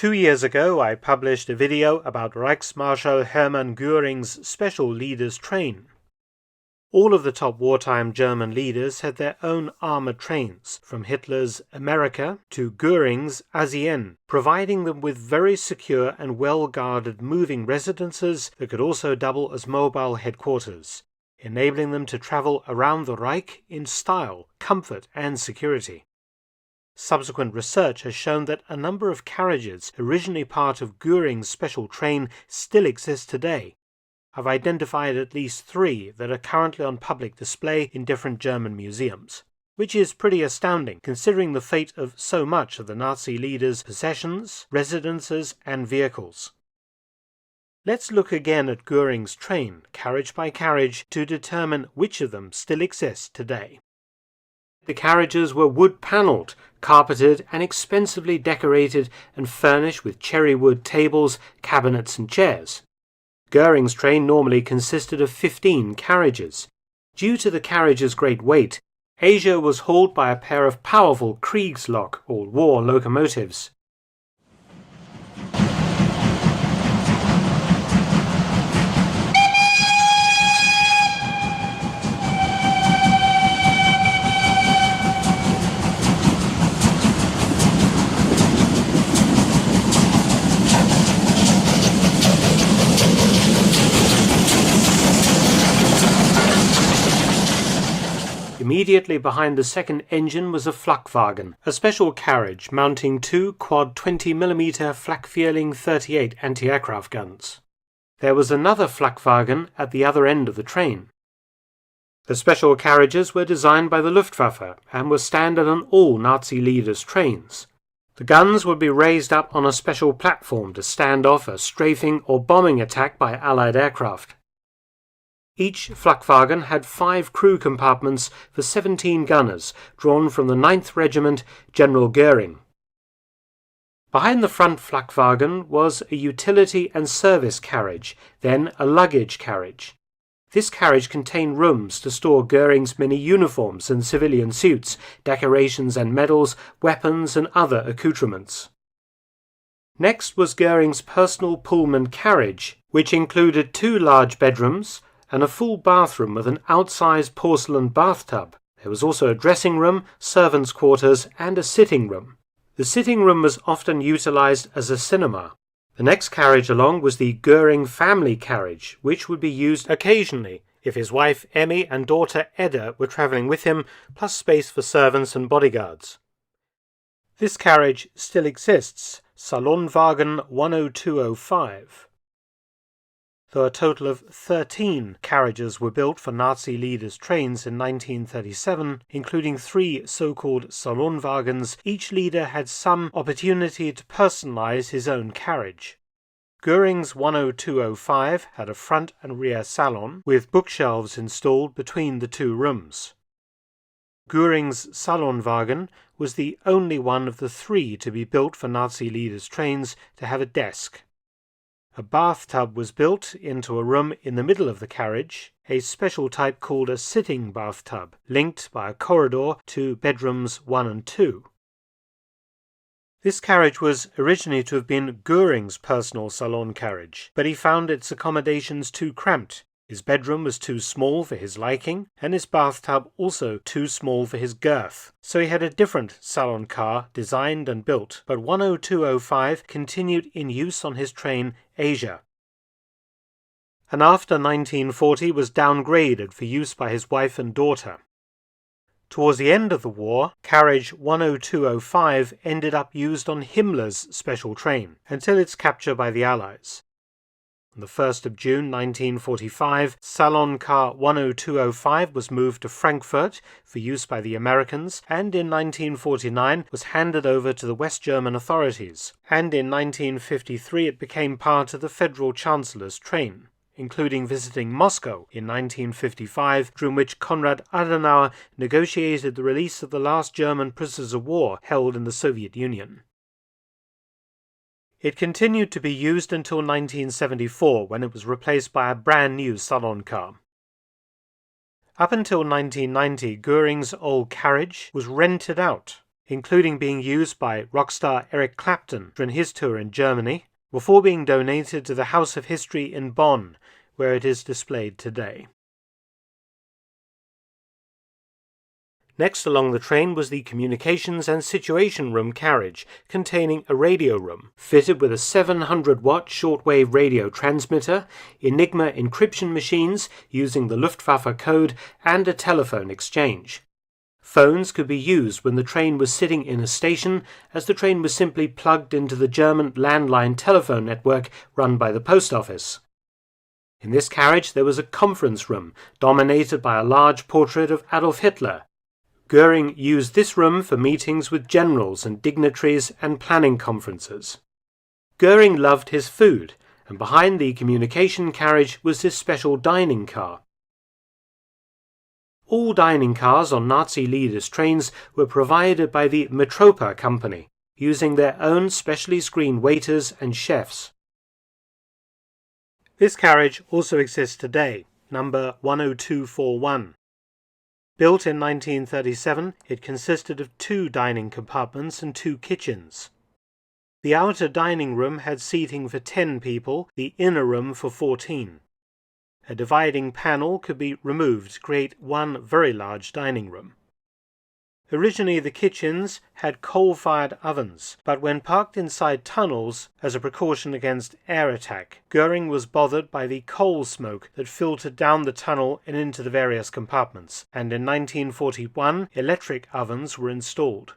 2 years ago, I published a video about Reichsmarschall Hermann Göring's special leaders' train. All of the top wartime German leaders had their own armored trains, from Hitler's Amerika to Göring's Asien, providing them with very secure and well-guarded moving residences that could also double as mobile headquarters, enabling them to travel around the Reich in style, comfort, and security. Subsequent research has shown that a number of carriages originally part of Göring's special train still exist today. I've identified at least 3 that are currently on public display in different German museums, which is pretty astounding considering the fate of so much of the Nazi leaders' possessions, residences, and vehicles. Let's look again at Göring's train, carriage by carriage, to determine which of them still exist today. The carriages were wood-panelled, carpeted, and expensively decorated and furnished with cherry wood tables, cabinets, and chairs. Göring's train normally consisted of 15 carriages. Due to the carriage's great weight, Asia was hauled by a pair of powerful Kriegslok, or war locomotives. Immediately behind the second engine was a Flakwagen, a special carriage mounting 2 quad 20mm Flak-Vierling 38 anti-aircraft guns. There was another Flakwagen at the other end of the train. The special carriages were designed by the Luftwaffe and were standard on all Nazi leaders' trains. The guns would be raised up on a special platform to stand off a strafing or bombing attack by Allied aircraft. Each Flakwagen had 5 crew compartments for 17 gunners, drawn from the 9th Regiment General Göring. Behind the front Flakwagen was a utility and service carriage, then a luggage carriage. This carriage contained rooms to store Göring's many uniforms and civilian suits, decorations and medals, weapons and other accoutrements. Next was Göring's personal Pullman carriage, which included 2 large bedrooms, and a full bathroom with an outsized porcelain bathtub. There was also a dressing room, servants' quarters, and a sitting room. The sitting room was often utilized as a cinema. The next carriage along was the Göring family carriage, which would be used occasionally if his wife Emmy and daughter Edda were travelling with him, plus space for servants and bodyguards. This carriage still exists, Salonwagen 10205. Though a total of 13 carriages were built for Nazi leaders' trains in 1937, including 3 so-called Salonwagens, each leader had some opportunity to personalize his own carriage. Göring's 10205 had a front and rear salon, with bookshelves installed between the 2 rooms. Göring's Salonwagen was the only one of the 3 to be built for Nazi leaders' trains to have a desk. A bathtub was built into a room in the middle of the carriage, a special type called a sitting bathtub, linked by a corridor to bedrooms 1 and 2. This carriage was originally to have been Göring's personal salon carriage, but he found its accommodations too cramped. His bedroom was too small for his liking, and his bathtub also too small for his girth, so he had a different salon car designed and built, but 10205 continued in use on his train Asia. And after 1940 was downgraded for use by his wife and daughter. Towards the end of the war, carriage 10205 ended up used on Himmler's special train, until its capture by the Allies. On the 1st of June 1945, Salon Car 10205 was moved to Frankfurt for use by the Americans, and in 1949 was handed over to the West German authorities, and in 1953 it became part of the Federal Chancellor's train, including visiting Moscow in 1955, during which Konrad Adenauer negotiated the release of the last German prisoners of war held in the Soviet Union. It continued to be used until 1974, when it was replaced by a brand new salon car. Up until 1990, Göring's old carriage was rented out. including being used by rock star Eric Clapton during his tour in Germany, before being donated to the House of History in Bonn, where it is displayed today. Next along the train was the Communications and Situation Room carriage, containing a radio room, fitted with a 700-watt shortwave radio transmitter, Enigma encryption machines using the Luftwaffe code, and a telephone exchange. Phones could be used when the train was sitting in a station, as the train was simply plugged into the German landline telephone network run by the post office. In this carriage there was a conference room, dominated by a large portrait of Adolf Hitler. Göring used this room for meetings with generals and dignitaries and planning conferences. Göring loved his food, and behind the communication carriage was his special dining car. All dining cars on Nazi leaders' trains were provided by the Metrobug company, using their own specially screened waiters and chefs. This carriage also exists today, number 10241. Built in 1937, it consisted of 2 dining compartments and 2 kitchens. The outer dining room had seating for 10 people, the inner room for 14. A dividing panel could be removed to create one very large dining room. Originally the kitchens had coal-fired ovens, but when parked inside tunnels as a precaution against air attack, Göring was bothered by the coal smoke that filtered down the tunnel and into the various compartments, and in 1941 electric ovens were installed.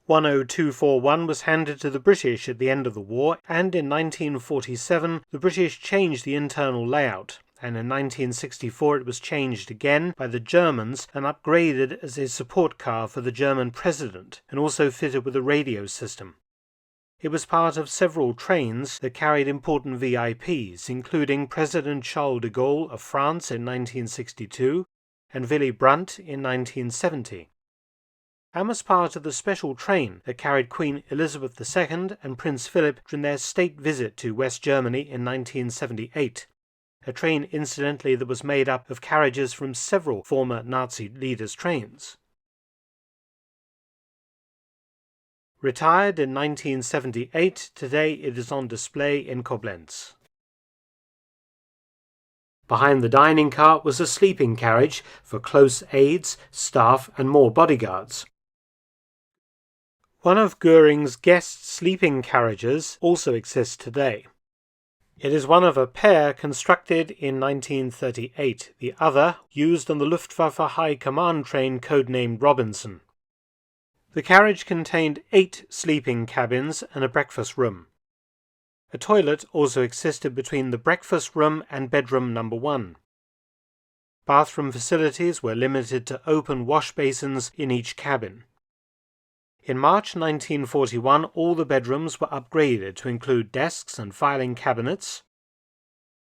10241 was handed to the British at the end of the war, and in 1947 the British changed the internal layout, and in 1964 it was changed again by the Germans and upgraded as a support car for the German president, and also fitted with a radio system. It was part of several trains that carried important VIPs, including President Charles de Gaulle of France in 1962 and Willy Brandt in 1970. And was part of the special train that carried Queen Elizabeth II and Prince Philip during their state visit to West Germany in 1978. A train, incidentally, that was made up of carriages from several former Nazi leaders' trains. Retired in 1978, today it is on display in Koblenz. Behind the dining car was a sleeping carriage for close aides, staff, and more bodyguards. One of Göring's guest sleeping carriages also exists today. It is one of a pair constructed in 1938, the other used on the Luftwaffe High Command train codenamed Robinson. The carriage contained 8 sleeping cabins and a breakfast room. A toilet also existed between the breakfast room and bedroom number 1. Bathroom facilities were limited to open wash basins in each cabin. In March 1941, all the bedrooms were upgraded to include desks and filing cabinets.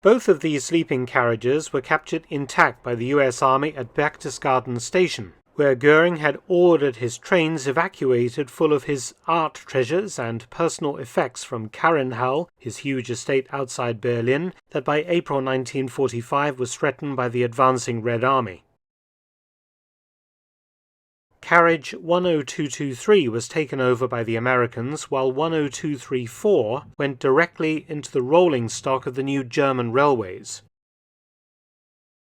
Both of these sleeping carriages were captured intact by the US Army at Berchtesgaden Station, where Göring had ordered his trains evacuated full of his art treasures and personal effects from Carriagehaus, his huge estate outside Berlin, that by April 1945 was threatened by the advancing Red Army. Carriage 10223 was taken over by the Americans, while 10234 went directly into the rolling stock of the new German railways.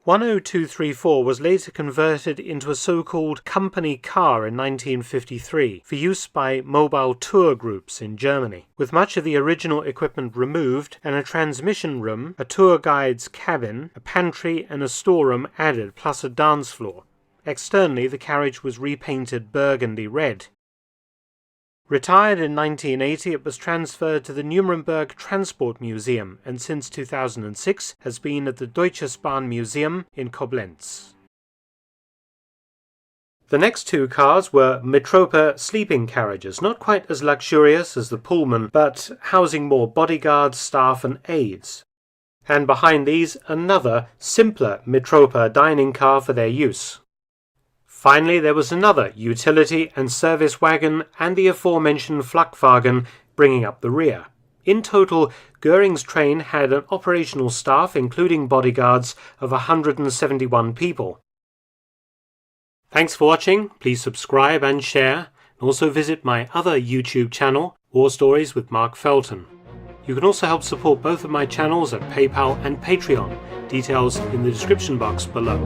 10234 was later converted into a so-called company car in 1953 for use by mobile tour groups in Germany, with much of the original equipment removed and a transmission room, a tour guide's cabin, a pantry and a storeroom added, plus a dance floor. Externally, the carriage was repainted burgundy red. Retired in 1980, it was transferred to the Nuremberg Transport Museum and since 2006 has been at the Deutsches Bahn Museum in Koblenz. The next 2 cars were Metrobug sleeping carriages, not quite as luxurious as the Pullman, but housing more bodyguards, staff and aides. And behind these, another, simpler Metrobug dining car for their use. Finally, there was another utility and service wagon and the aforementioned Flakwagen bringing up the rear. In total, Göring's train had an operational staff, including bodyguards, of 171 people. Thanks for watching. Please subscribe and share. And also visit my other YouTube channel, War Stories with Mark Felton. You can also help support both of my channels at PayPal and Patreon. Details in the description box below.